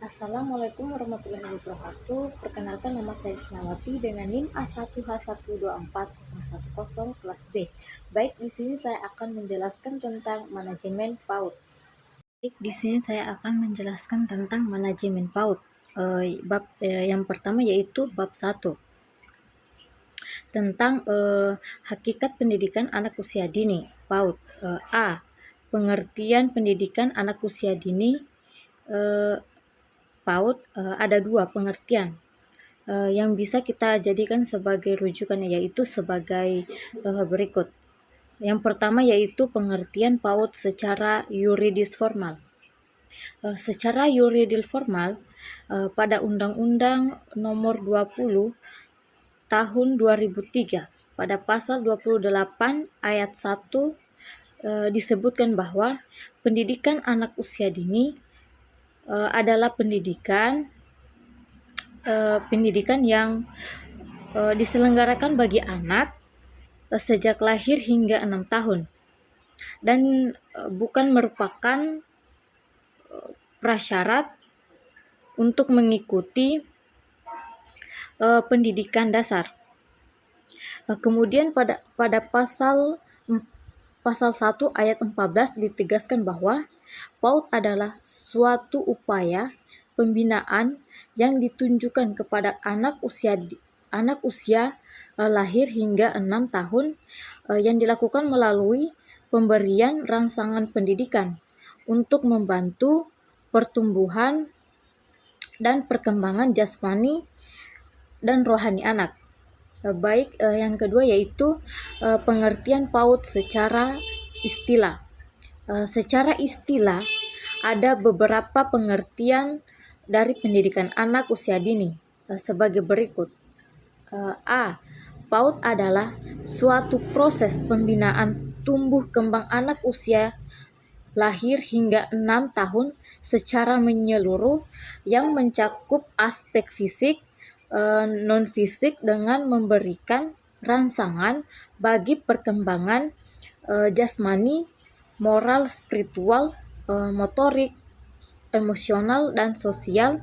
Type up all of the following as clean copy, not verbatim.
Assalamualaikum warahmatullahi wabarakatuh. Perkenalkan, nama saya Isnawati dengan NIM A1H124010 kelas B. Baik, di sini saya akan menjelaskan tentang manajemen PAUD. Yang pertama yaitu bab 1 tentang hakikat pendidikan anak usia dini PAUD. A. Pengertian pendidikan anak usia dini PAUD. Ada dua pengertian yang bisa kita jadikan sebagai rujukan, yaitu sebagai berikut. Yang pertama yaitu pengertian PAUD secara yuridis formal. Secara yuridis formal, pada Undang-Undang Nomor 20 Tahun 2003 pada pasal 28 ayat 1 disebutkan bahwa pendidikan anak usia dini adalah pendidikan yang diselenggarakan bagi anak sejak lahir hingga 6 tahun dan bukan merupakan prasyarat untuk mengikuti pendidikan dasar. Kemudian pada pasal 1 ayat 14 ditegaskan bahwa PAUD adalah suatu upaya pembinaan yang ditunjukkan kepada anak usia lahir hingga 6 tahun yang dilakukan melalui pemberian rangsangan pendidikan untuk membantu pertumbuhan dan perkembangan jasmani dan rohani anak. Yang kedua yaitu pengertian PAUD secara istilah. Secara istilah ada beberapa pengertian dari pendidikan anak usia dini sebagai berikut. A. PAUD adalah suatu proses pembinaan tumbuh kembang anak usia lahir hingga 6 tahun secara menyeluruh yang mencakup aspek fisik, non-fisik dengan memberikan rangsangan bagi perkembangan jasmani, moral, spiritual, motorik, emosional, dan sosial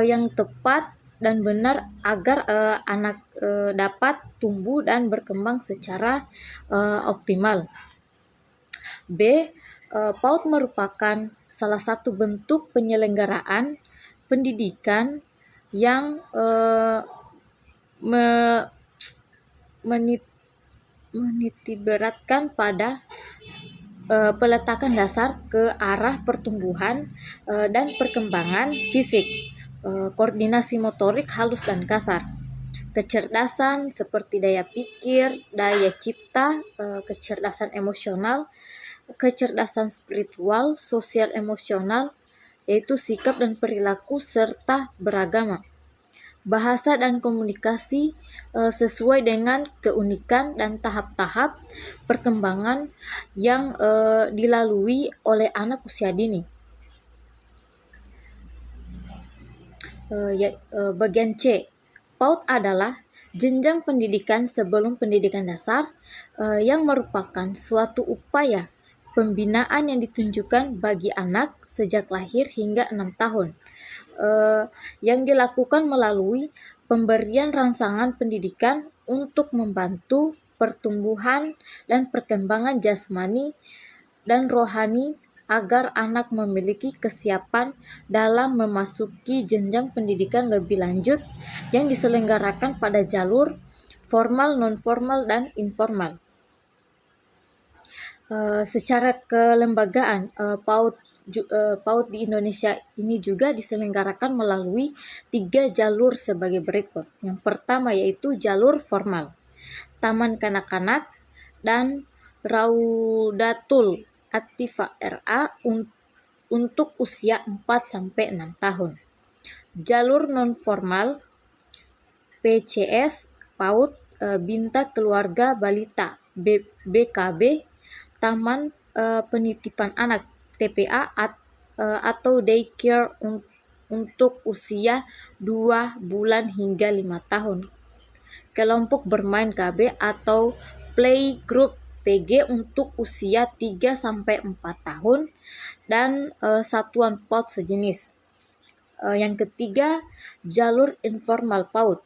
yang tepat dan benar agar anak dapat tumbuh dan berkembang secara optimal. B. PAUD merupakan salah satu bentuk penyelenggaraan pendidikan yang menitiberatkan pada peletakan dasar ke arah pertumbuhan dan perkembangan fisik, koordinasi motorik halus dan kasar, kecerdasan seperti daya pikir, daya cipta, kecerdasan emosional, kecerdasan spiritual, sosial emosional, yaitu sikap dan perilaku serta beragama, bahasa dan komunikasi sesuai dengan keunikan dan tahap-tahap perkembangan yang dilalui oleh anak usia dini. Bagian C. PAUD adalah jenjang pendidikan sebelum pendidikan dasar yang merupakan suatu upaya pembinaan yang ditunjukkan bagi anak sejak lahir hingga 6 tahun yang dilakukan melalui pemberian rangsangan pendidikan untuk membantu pertumbuhan dan perkembangan jasmani dan rohani agar anak memiliki kesiapan dalam memasuki jenjang pendidikan lebih lanjut yang diselenggarakan pada jalur formal, non-formal, dan informal. Secara kelembagaan, PAUD di Indonesia ini juga diselenggarakan melalui 3 jalur sebagai berikut. Yang pertama yaitu jalur formal, Taman Kanak-kanak dan Raudatul Attifal RA untuk usia 4-6 tahun. Jalur non-formal, PCS, PAUD, Binta Keluarga Balita, BKB, Taman Penitipan Anak, TPA, atau daycare untuk usia 2 bulan hingga 5 tahun. Kelompok bermain KB atau playgroup, PG, untuk usia 3-4 tahun dan satuan PAUD sejenis. Yang ketiga, jalur informal PAUD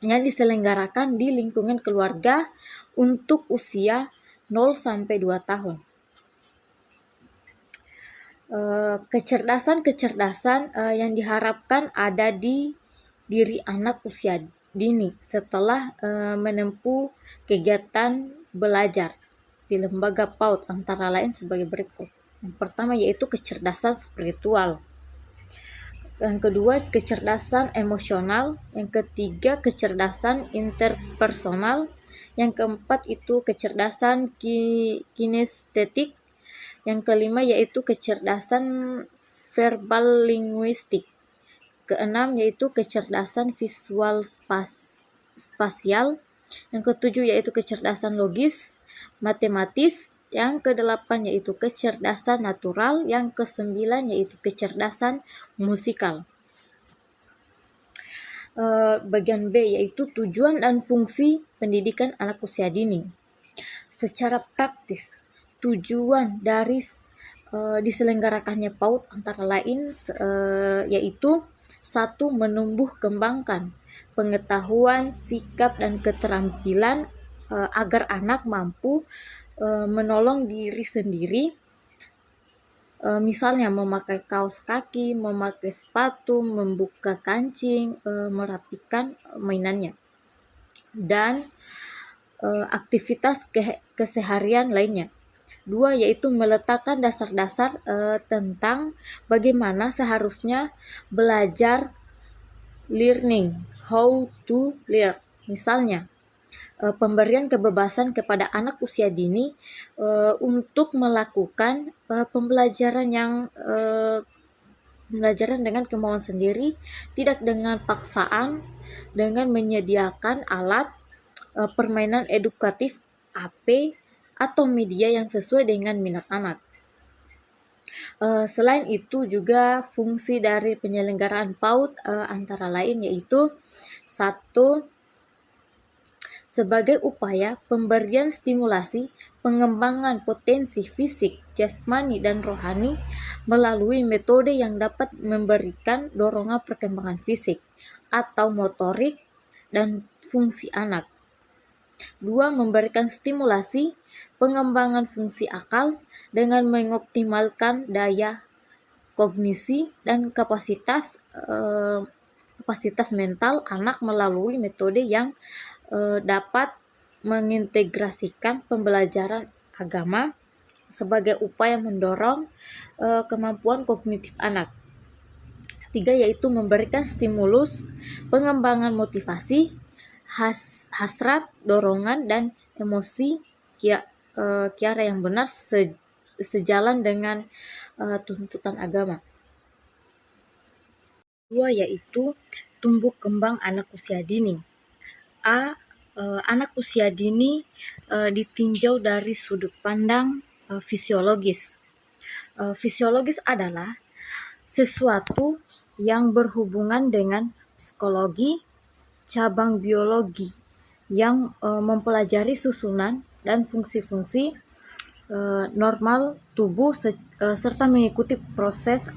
yang diselenggarakan di lingkungan keluarga untuk usia 0 sampai 2 tahun. Kecerdasan-kecerdasan yang diharapkan ada di diri anak usia dini setelah menempuh kegiatan belajar di lembaga PAUD antara lain sebagai berikut. Yang pertama yaitu kecerdasan spiritual. Yang kedua, kecerdasan emosional. Yang ketiga, kecerdasan interpersonal. Yang keempat itu kecerdasan kinestetik. Yang kelima yaitu kecerdasan verbal linguistik. Keenam yaitu kecerdasan visual spasial. Yang ketujuh yaitu kecerdasan logis, matematis. Yang kedelapan yaitu kecerdasan natural. Yang kesembilan yaitu kecerdasan musikal. Bagian B yaitu tujuan dan fungsi pendidikan anak usia dini. Secara praktis, tujuan dari diselenggarakannya PAUD antara lain yaitu 1. Menumbuh kembangkan pengetahuan, sikap, dan keterampilan agar anak mampu menolong diri sendiri, misalnya memakai kaos kaki, memakai sepatu, membuka kancing, merapikan mainannya, dan aktivitas keseharian lainnya. 2. Yaitu meletakkan dasar-dasar tentang bagaimana seharusnya belajar, learning, how to learn. Misalnya, pemberian kebebasan kepada anak usia dini untuk melakukan pembelajaran dengan kemauan sendiri, tidak dengan paksaan, dengan menyediakan alat permainan edukatif AP atau media yang sesuai dengan minat anak. Selain itu juga fungsi dari penyelenggaraan PAUD antara lain yaitu 1. Sebagai upaya pemberian stimulasi pengembangan potensi fisik, jasmani, dan rohani melalui metode yang dapat memberikan dorongan perkembangan fisik atau motorik dan fungsi anak. 2. Memberikan stimulasi pengembangan fungsi akal dengan mengoptimalkan daya kognisi dan kapasitas mental anak melalui metode yang dapat mengintegrasikan pembelajaran agama sebagai upaya mendorong kemampuan kognitif anak. 3. Yaitu memberikan stimulus pengembangan motivasi, hasrat, dorongan, dan emosi kiara yang benar sejalan dengan tuntutan agama. 2. Yaitu tumbuh kembang anak usia dini. Anak usia dini ditinjau dari sudut pandang fisiologis. Fisiologis adalah sesuatu yang berhubungan dengan psikologi, cabang biologi yang mempelajari susunan dan fungsi-fungsi normal tubuh serta mengikuti proses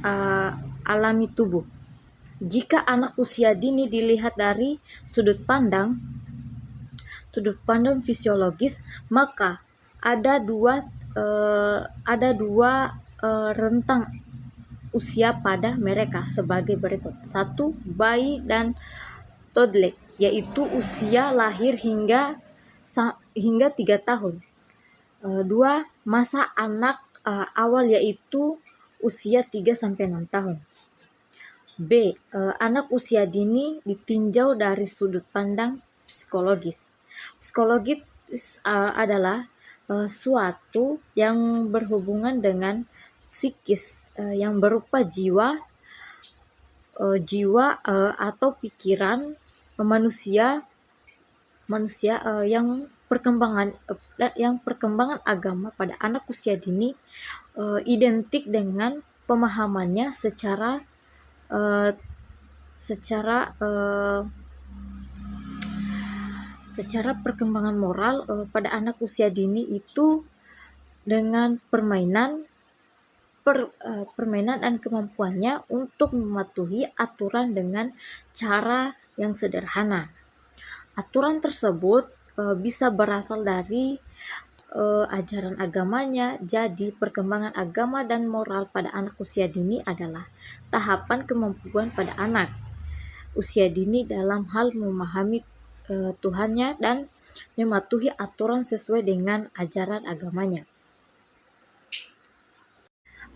alami tubuh. Jika anak usia dini dilihat dari sudut pandang fisiologis, maka ada dua rentang usia pada mereka sebagai berikut. 1. Bayi dan toddler, yaitu usia lahir hingga 3 tahun. 2. Masa anak awal, yaitu usia 3-6 tahun. B. Anak usia dini ditinjau dari sudut pandang psikologis. Psikologis adalah suatu yang berhubungan dengan psikis yang berupa jiwa atau pikiran manusia yang perkembangan agama pada anak usia dini identik dengan pemahamannya secara perkembangan moral pada anak usia dini itu dengan permainan, permainan dan kemampuannya untuk mematuhi aturan dengan cara yang sederhana. Aturan tersebut bisa berasal dari ajaran agamanya. Jadi perkembangan agama dan moral pada anak usia dini adalah tahapan kemampuan pada anak usia dini dalam hal memahami Tuhannya dan mematuhi aturan sesuai dengan ajaran agamanya.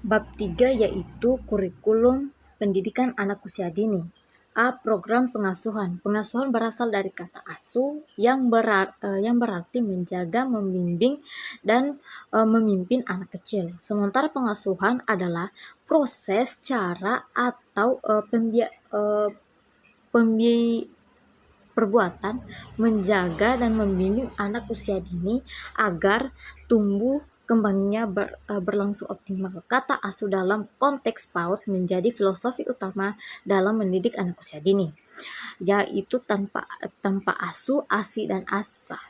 Bab 3 yaitu kurikulum pendidikan anak usia dini. A. Program pengasuhan. Pengasuhan berasal dari kata asuh yang berarti menjaga, membimbing, dan memimpin anak kecil. Sementara pengasuhan adalah proses, cara, atau perbuatan menjaga dan membimbing anak usia dini agar tumbuh kembangnya berlangsung optimal. Kata asuh dalam konteks PAUD menjadi filosofi utama dalam mendidik anak usia dini, yaitu tanpa asuh, asi, dan asah.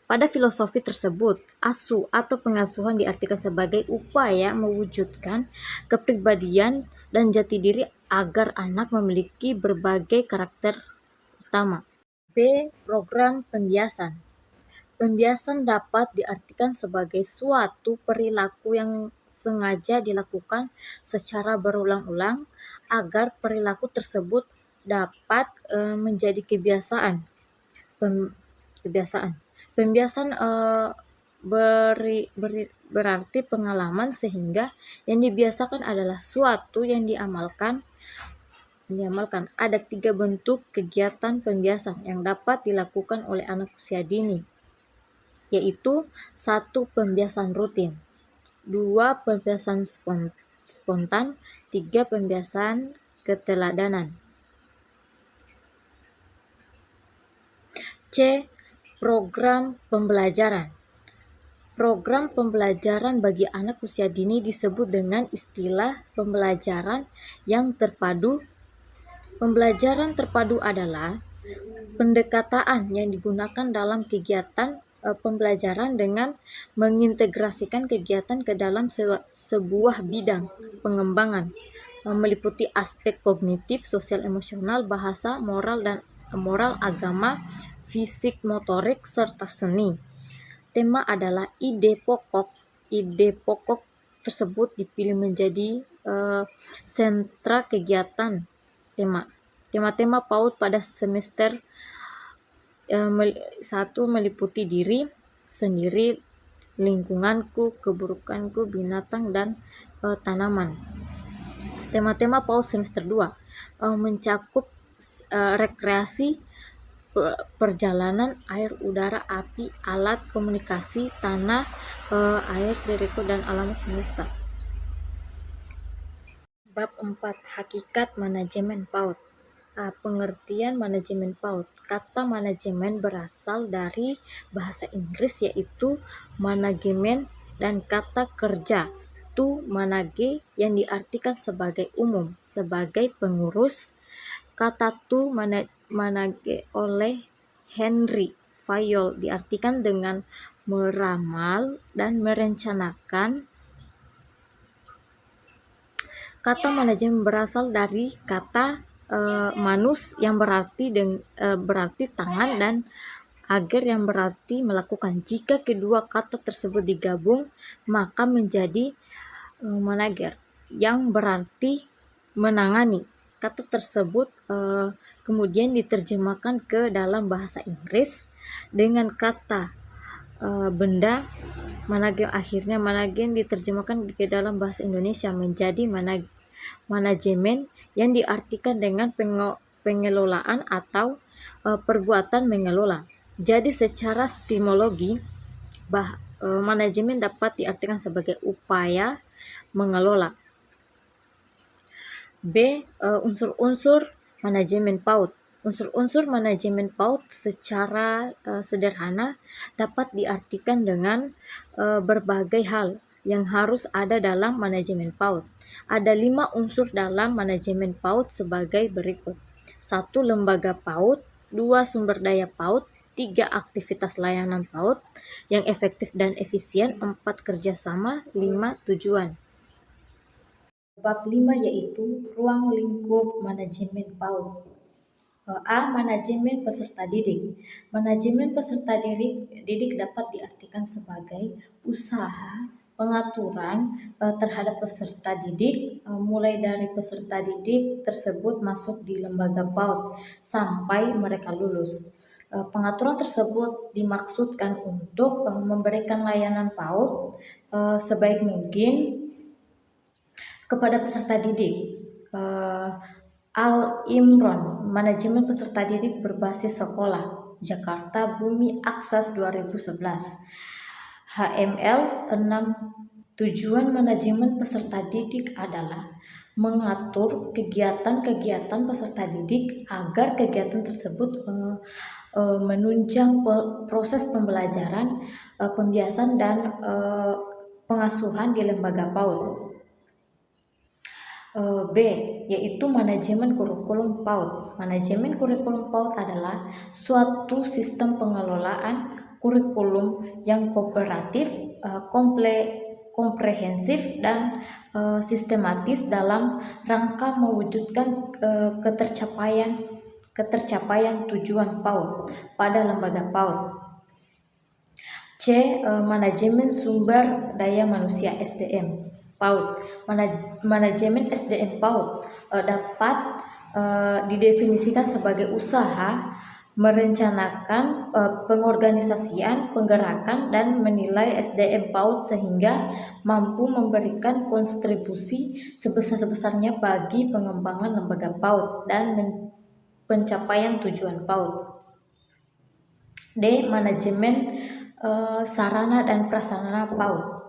Pada filosofi tersebut, asuh atau pengasuhan diartikan sebagai upaya mewujudkan kepribadian dan jati diri agar anak memiliki berbagai karakter utama. B. Program pembiasan. Pembiasan dapat diartikan sebagai suatu perilaku yang sengaja dilakukan secara berulang-ulang agar perilaku tersebut dapat menjadi kebiasaan. Pembiasan berarti pengalaman sehingga yang dibiasakan adalah suatu yang diamalkan. Ada 3 bentuk kegiatan pembiasan yang dapat dilakukan oleh anak usia dini, yaitu 1. Pembiasan rutin, 2. Pembiasan spontan, 3. Pembiasan keteladanan. C. Program pembelajaran. Program pembelajaran bagi anak usia dini disebut dengan istilah pembelajaran yang terpadu. Pembelajaran terpadu adalah pendekatan yang digunakan dalam kegiatan pembelajaran dengan mengintegrasikan kegiatan ke dalam sebuah bidang pengembangan, meliputi aspek kognitif, sosial, emosional, bahasa, moral, agama, fisik, motorik, serta seni. Tema adalah ide pokok. Ide pokok tersebut dipilih menjadi sentra kegiatan tema-tema PAUD pada semester 1 meliputi diri sendiri, lingkunganku, keburukanku, binatang, dan tanaman. Tema-tema PAUD semester 2 mencakup rekreasi, perjalanan, air, udara, api, alat komunikasi, tanah, air, diriku, dan alam semesta. Bab 4. Hakikat manajemen PAUD. Pengertian manajemen PAUD. Kata manajemen berasal dari bahasa Inggris yaitu manajemen dan kata kerja tu manage yang diartikan sebagai umum, sebagai pengurus. Kata tu manage oleh Henry Fayol diartikan dengan meramal dan merencanakan. Kata manajemen berasal dari kata manus yang berarti tangan dan ager yang berarti melakukan. Jika kedua kata tersebut digabung maka menjadi manager yang berarti menangani. Kata tersebut kemudian diterjemahkan ke dalam bahasa Inggris dengan kata benda manager. Akhirnya manager diterjemahkan ke dalam bahasa Indonesia menjadi manajemen yang diartikan dengan pengelolaan atau perbuatan mengelola. Jadi secara etimologi manajemen dapat diartikan sebagai upaya mengelola. B. Unsur-unsur manajemen PAUD. Unsur-unsur manajemen PAUD secara sederhana dapat diartikan dengan berbagai hal yang harus ada dalam manajemen PAUD. Ada 5 unsur dalam manajemen PAUD sebagai berikut. 1. Lembaga PAUD, 2. Sumber daya PAUD, 3. Aktivitas layanan PAUD yang efektif dan efisien, 4. Kerjasama, 5. Tujuan. Bab 5 yaitu ruang lingkup manajemen PAUD. A. Manajemen peserta didik. Manajemen peserta didik dapat diartikan sebagai usaha pengaturan terhadap peserta didik, mulai dari peserta didik tersebut masuk di lembaga PAUD sampai mereka lulus. Pengaturan tersebut dimaksudkan untuk memberikan layanan PAUD sebaik mungkin kepada peserta didik. Al-Imron, Manajemen Peserta Didik Berbasis Sekolah, Jakarta, Bumi Akses 2011. HML 6. Tujuan manajemen peserta didik adalah mengatur kegiatan-kegiatan peserta didik agar kegiatan tersebut menunjang proses pembelajaran, pembiasan, dan pengasuhan di lembaga PAUD. B. Yaitu manajemen kurikulum PAUD. Manajemen kurikulum PAUD adalah suatu sistem pengelolaan kurikulum yang kooperatif, komprehensif, dan sistematis dalam rangka mewujudkan ketercapaian tujuan PAUD pada lembaga PAUD. C. Manajemen sumber daya manusia (SDM) PAUD. Manajemen SDM PAUD dapat didefinisikan sebagai usaha merencanakan pengorganisasian, penggerakan, dan menilai SDM PAUD sehingga mampu memberikan kontribusi sebesar-besarnya bagi pengembangan lembaga PAUD dan pencapaian tujuan PAUD. D. Manajemen sarana dan prasarana PAUD.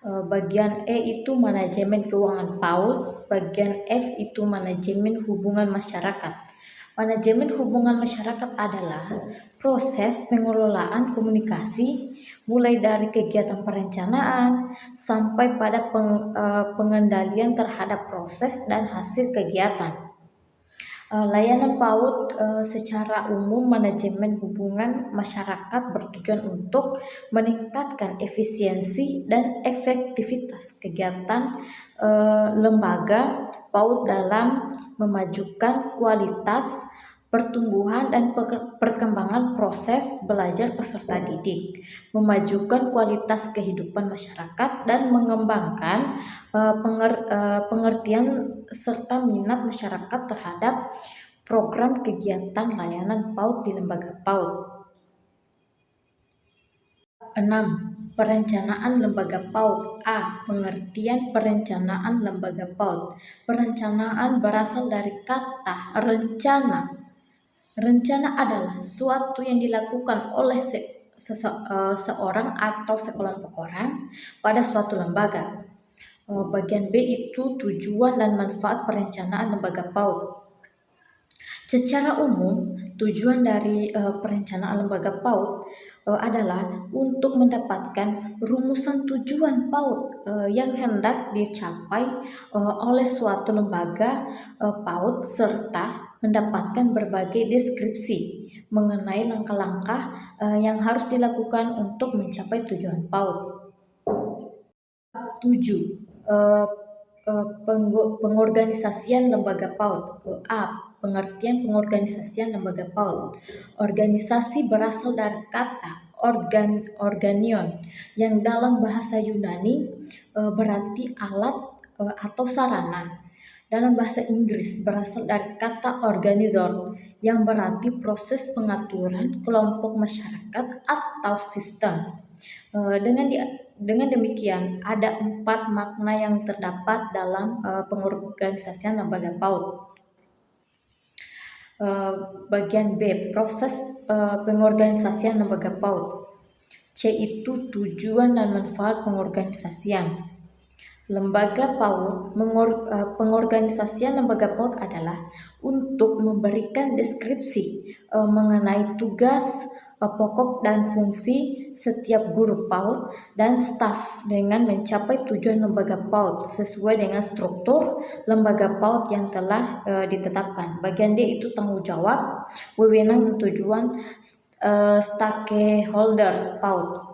Bagian E itu manajemen keuangan PAUD, bagian F itu manajemen hubungan masyarakat. Manajemen hubungan masyarakat adalah proses pengelolaan komunikasi mulai dari kegiatan perencanaan sampai pada pengendalian terhadap proses dan hasil kegiatan. Layanan PAUD secara umum manajemen hubungan masyarakat bertujuan untuk meningkatkan efisiensi dan efektivitas kegiatan lembaga PAUD dalam memajukan kualitas pertumbuhan dan perkembangan proses belajar peserta didik, memajukan kualitas kehidupan masyarakat, dan mengembangkan pengertian serta minat masyarakat terhadap program kegiatan layanan PAUD di lembaga PAUD. 6. Perencanaan lembaga PAUD. A. Pengertian perencanaan lembaga PAUD. Perencanaan berasal dari kata rencana. Rencana adalah suatu yang dilakukan oleh seorang atau sekelompok orang pada suatu lembaga. Bagian B itu tujuan dan manfaat perencanaan lembaga PAUD. Secara umum, tujuan dari perencanaan lembaga PAUD adalah untuk mendapatkan rumusan tujuan PAUD yang hendak dicapai oleh suatu lembaga PAUD serta mendapatkan berbagai deskripsi mengenai langkah-langkah yang harus dilakukan untuk mencapai tujuan PAUD. 7. Pengorganisasian lembaga PAUD. A. Pengertian pengorganisasian lembaga PAUD. Organisasi berasal dari kata organion yang dalam bahasa Yunani berarti alat atau sarana. Dalam bahasa Inggris berasal dari kata organizer yang berarti proses pengaturan kelompok masyarakat atau sistem. Dengan demikian, ada 4 makna yang terdapat dalam pengorganisasian lembaga PAUD. Bagian B, proses pengorganisasian lembaga PAUD. C itu tujuan dan manfaat pengorganisasian. Lembaga PAUD, pengorganisasian lembaga PAUD adalah untuk memberikan deskripsi mengenai tugas pokok dan fungsi setiap guru PAUD dan staf dengan mencapai tujuan lembaga PAUD sesuai dengan struktur lembaga PAUD yang telah ditetapkan. Bagian D itu tanggung jawab, wewenang dan tujuan stakeholder PAUD.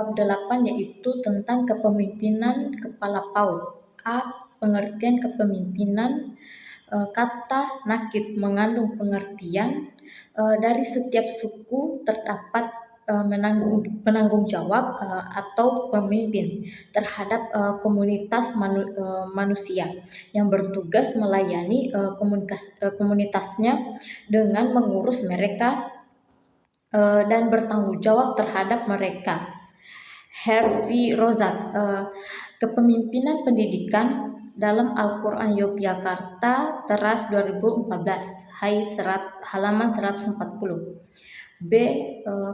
Bab 8 yaitu tentang kepemimpinan kepala PAUD. A. pengertian kepemimpinan. Kata nakib mengandung pengertian dari setiap suku terdapat penanggung jawab atau pemimpin terhadap manusia yang bertugas melayani komunitasnya dengan mengurus mereka dan bertanggung jawab terhadap mereka. Hervi Rozak, Kepemimpinan Pendidikan dalam Al-Quran Yogyakarta, Teras 2014, halaman 140. B.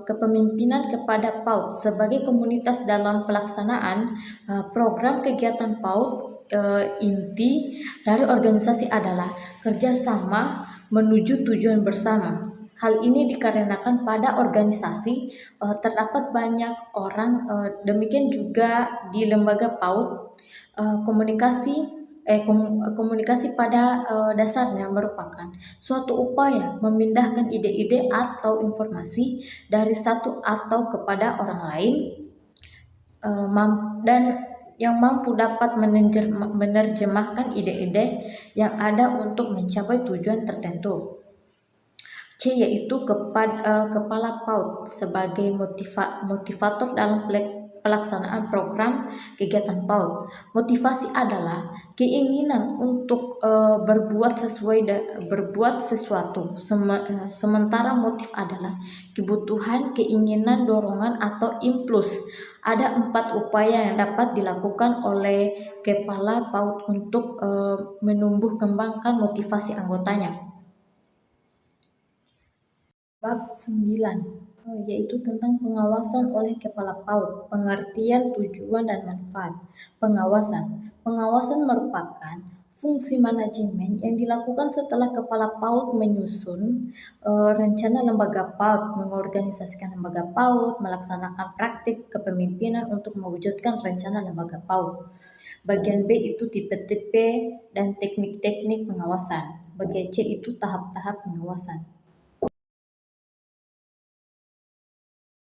Kepemimpinan kepada PAUD sebagai komunitas dalam pelaksanaan program kegiatan PAUD. Inti dari organisasi adalah kerjasama menuju tujuan bersama. Hal ini dikarenakan pada organisasi terdapat banyak orang, demikian juga di lembaga PAUD. Komunikasi pada dasarnya merupakan suatu upaya memindahkan ide-ide atau informasi dari satu atau kepada orang lain, dan yang mampu dapat menerjemahkan ide-ide yang ada untuk mencapai tujuan tertentu. C. Yaitu kepala PAUD sebagai motivator dalam pelaksanaan program kegiatan PAUD. Motivasi adalah keinginan untuk berbuat sesuatu. Sementara motif adalah kebutuhan, keinginan, dorongan atau impuls. Ada 4 upaya yang dapat dilakukan oleh kepala PAUD untuk menumbuh kembangkan motivasi anggotanya. Bab 9, yaitu tentang pengawasan oleh kepala PAUD, pengertian, tujuan, dan manfaat. Pengawasan merupakan fungsi manajemen yang dilakukan setelah kepala PAUD menyusun rencana lembaga PAUD, mengorganisasikan lembaga PAUD, melaksanakan praktik kepemimpinan untuk mewujudkan rencana lembaga PAUD. Bagian B itu tipe-tipe dan teknik-teknik pengawasan. Bagian C itu tahap-tahap pengawasan.